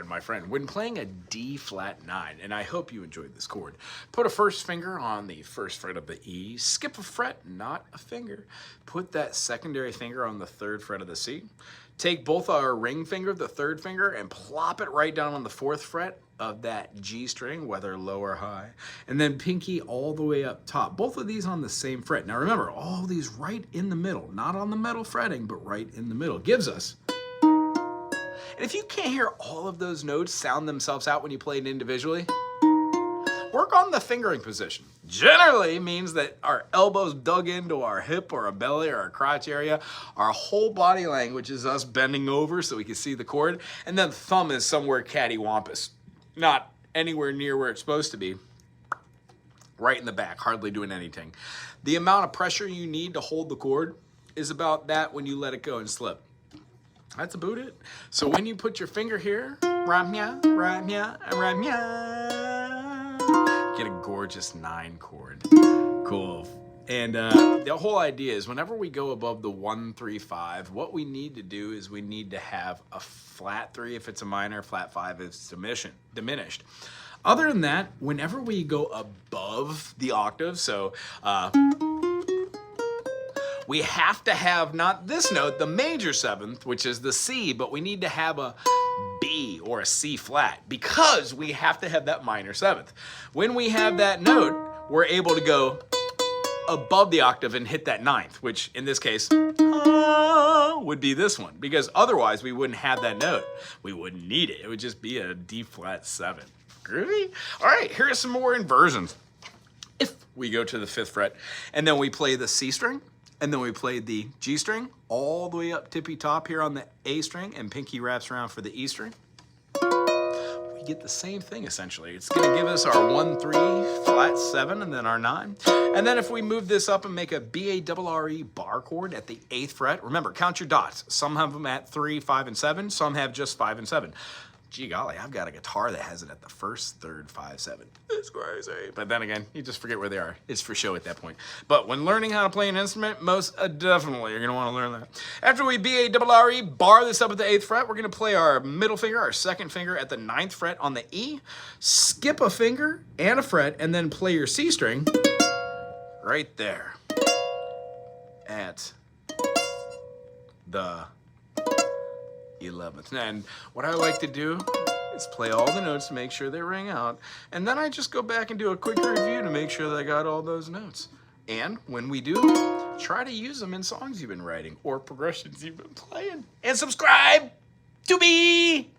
my friend, when playing a D flat 9, and I hope you enjoyed this chord, put a first finger on the first fret of the E, skip a fret, not a finger. Put that secondary finger on the third fret of the C. Take both our ring finger, the third finger, and plop it right down on the fourth fret of that G string, whether low or high, and then pinky all the way up top. Both of these on the same fret. Now remember, all these right in the middle, not on the metal fretting, but right in the middle, gives us. And if you can't hear all of those notes sound themselves out when you play it individually, work on the fingering position. Generally means that our elbows dug into our hip or our belly or our crotch area. Our whole body language is us bending over so we can see the chord. And then the thumb is somewhere cattywampus. Not anywhere near where it's supposed to be. Right in the back, hardly doing anything. The amount of pressure you need to hold the chord is about that when you let it go and slip. That's about it. So when you put your finger here, ramya, ramya, ramya, get a gorgeous 9 chord. Cool. And the whole idea is whenever we go above the 1, 3, 5, what we need to do is we need to have a flat 3 if it's a minor, flat 5 if it's diminished. Other than that, whenever we go above the octave, so we have to have not this note, the major 7th, which is the C, but we need to have a B or a C flat because we have to have that minor 7th. When we have that note, we're able to go above the octave and hit that 9th, which in this case would be this one, because otherwise we wouldn't have that note. We wouldn't need it. It would just be a D flat 7. Groovy? All right, here are some more inversions. If we go to the 5th fret and then we play the C string and then we play the G string all the way up tippy top here on the A string and pinky wraps around for the E string, we get the same thing essentially. It's going to give us our 1, 3, flat 7, and then our 9. And then if we move this up and make a B-A-R-R-E bar chord at the 8th fret, remember, count your dots. Some have them at 3, 5, and 7. Some have just 5 and 7. Gee golly, I've got a guitar that has it at the 1st, 3rd, 5, 7. It's crazy. But then again, you just forget where they are. It's for show at that point. But when learning how to play an instrument, most definitely you're going to want to learn that. After we B-A-R-R-E, bar this up at the 8th fret, we're going to play our middle finger, our 2nd finger at the 9th fret on the E, skip a finger and a fret, and then play your C string right there at the 11th. And what I like to do is play all the notes to make sure they ring out, and then I just go back and do a quick review to make sure that I got all those notes. And when we do, try to use them in songs you've been writing or progressions you've been playing. And subscribe to me!